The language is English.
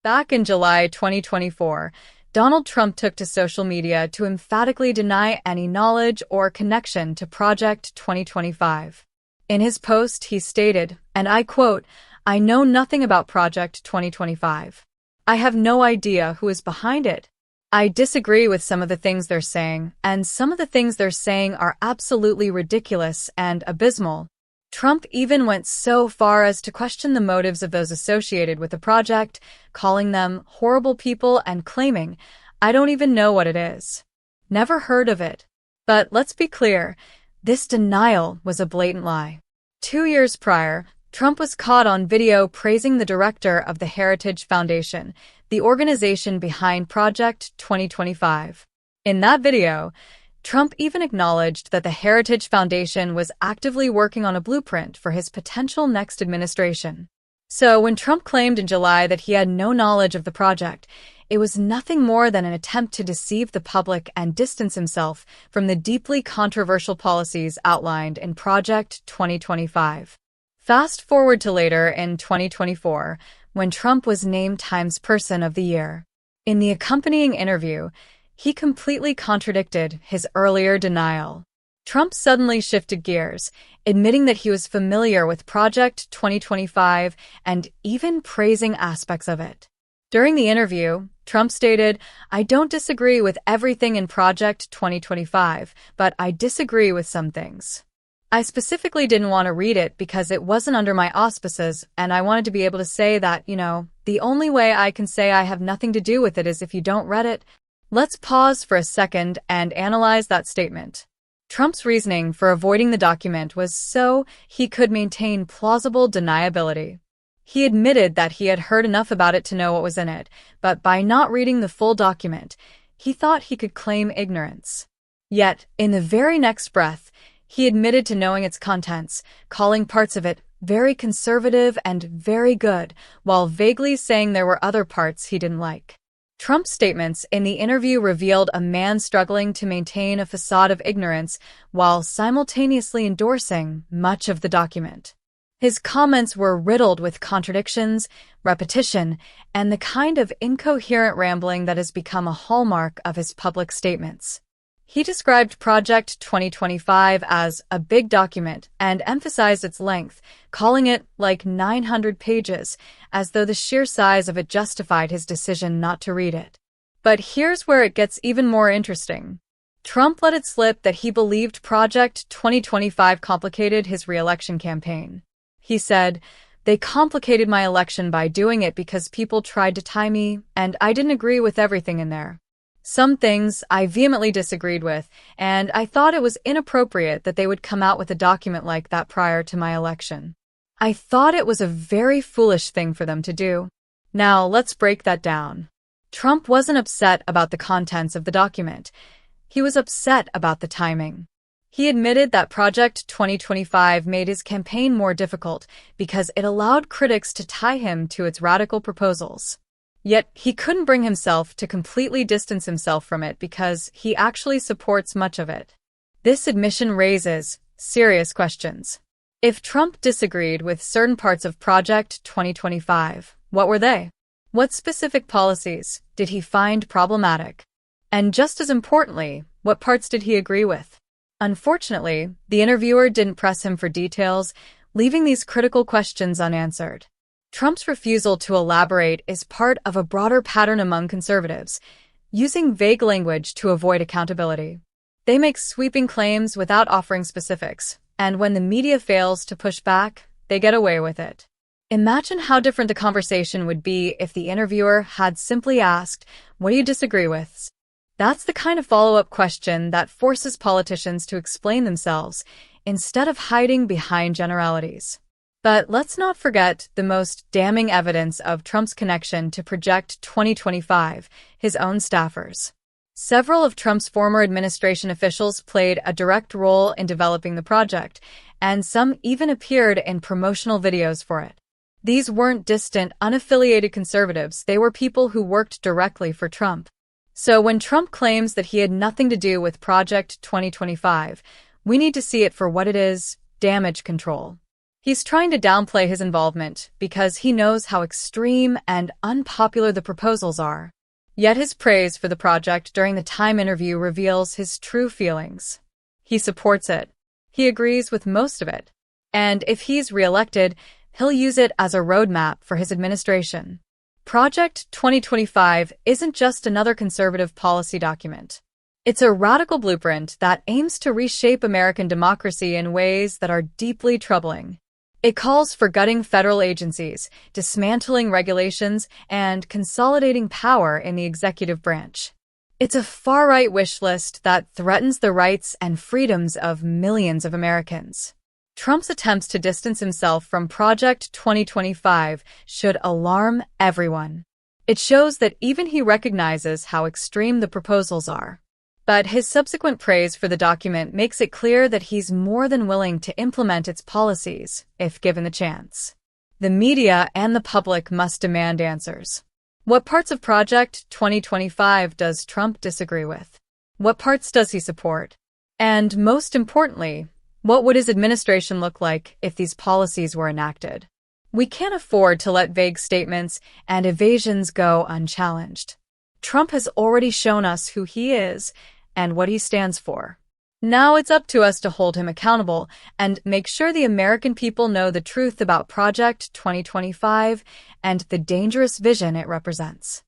Back in July 2024, Donald Trump took to social media to emphatically deny any knowledge or connection to Project 2025. In his post, he stated, and I quote, "I know nothing about Project 2025. I have no idea who is behind it. I disagree with some of the things they're saying, and some of the things they're saying are absolutely ridiculous and abysmal." Trump even went so far as to question the motives of those associated with the project, calling them horrible people and claiming, "I don't even know what it is. Never heard of it." But let's be clear, this denial was a blatant lie. 2 years prior, Trump was caught on video praising the director of the Heritage Foundation, the organization behind Project 2025. In that video, Trump even acknowledged that the Heritage Foundation was actively working on a blueprint for his potential next administration. So when Trump claimed in July that he had no knowledge of the project, it was nothing more than an attempt to deceive the public and distance himself from the deeply controversial policies outlined in Project 2025. Fast forward to later in 2024, when Trump was named Times Person of the Year. In the accompanying interview, he completely contradicted his earlier denial. Trump suddenly shifted gears, admitting that he was familiar with Project 2025 and even praising aspects of it. During the interview, Trump stated, "I don't disagree with everything in Project 2025, but I disagree with some things. I specifically didn't want to read it because it wasn't under my auspices, and I wanted to be able to say that, the only way I can say I have nothing to do with it is if you don't read it." Let's pause for a second and analyze that statement. Trump's reasoning for avoiding the document was so he could maintain plausible deniability. He admitted that he had heard enough about it to know what was in it, but by not reading the full document, he thought he could claim ignorance. Yet, in the very next breath, he admitted to knowing its contents, calling parts of it very conservative and very good, while vaguely saying there were other parts he didn't like. Trump's statements in the interview revealed a man struggling to maintain a facade of ignorance while simultaneously endorsing much of the document. His comments were riddled with contradictions, repetition, and the kind of incoherent rambling that has become a hallmark of his public statements. He described Project 2025 as a big document and emphasized its length, calling it like 900 pages, as though the sheer size of it justified his decision not to read it. But here's where it gets even more interesting. Trump let it slip that he believed Project 2025 complicated his re-election campaign. He said, "They complicated my election by doing it because people tried to tie me, and I didn't agree with everything in there. Some things I vehemently disagreed with, and I thought it was inappropriate that they would come out with a document like that prior to my election. I thought it was a very foolish thing for them to do." Now, let's break that down. Trump wasn't upset about the contents of the document. He was upset about the timing. He admitted that Project 2025 made his campaign more difficult because it allowed critics to tie him to its radical proposals. Yet, he couldn't bring himself to completely distance himself from it because he actually supports much of it. This admission raises serious questions. If Trump disagreed with certain parts of Project 2025, what were they? What specific policies did he find problematic? And just as importantly, what parts did he agree with? Unfortunately, the interviewer didn't press him for details, leaving these critical questions unanswered. Trump's refusal to elaborate is part of a broader pattern among conservatives, using vague language to avoid accountability. They make sweeping claims without offering specifics, and when the media fails to push back, they get away with it. Imagine how different the conversation would be if the interviewer had simply asked, "What do you disagree with?" That's the kind of follow-up question that forces politicians to explain themselves instead of hiding behind generalities. But let's not forget the most damning evidence of Trump's connection to Project 2025, his own staffers. Several of Trump's former administration officials played a direct role in developing the project, and some even appeared in promotional videos for it. These weren't distant, unaffiliated conservatives, they were people who worked directly for Trump. So when Trump claims that he had nothing to do with Project 2025, we need to see it for what it is: damage control. He's trying to downplay his involvement because he knows how extreme and unpopular the proposals are. Yet his praise for the project during the Time interview reveals his true feelings. He supports it. He agrees with most of it. And if he's reelected, he'll use it as a roadmap for his administration. Project 2025 isn't just another conservative policy document. It's a radical blueprint that aims to reshape American democracy in ways that are deeply troubling. It calls for gutting federal agencies, dismantling regulations, and consolidating power in the executive branch. It's a far-right wish list that threatens the rights and freedoms of millions of Americans. Trump's attempts to distance himself from Project 2025 should alarm everyone. It shows that even he recognizes how extreme the proposals are. But his subsequent praise for the document makes it clear that he's more than willing to implement its policies, if given the chance. The media and the public must demand answers. What parts of Project 2025 does Trump disagree with? What parts does he support? And most importantly, what would his administration look like if these policies were enacted? We can't afford to let vague statements and evasions go unchallenged. Trump has already shown us who he is and what he stands for. Now it's up to us to hold him accountable and make sure the American people know the truth about Project 2025 and the dangerous vision it represents.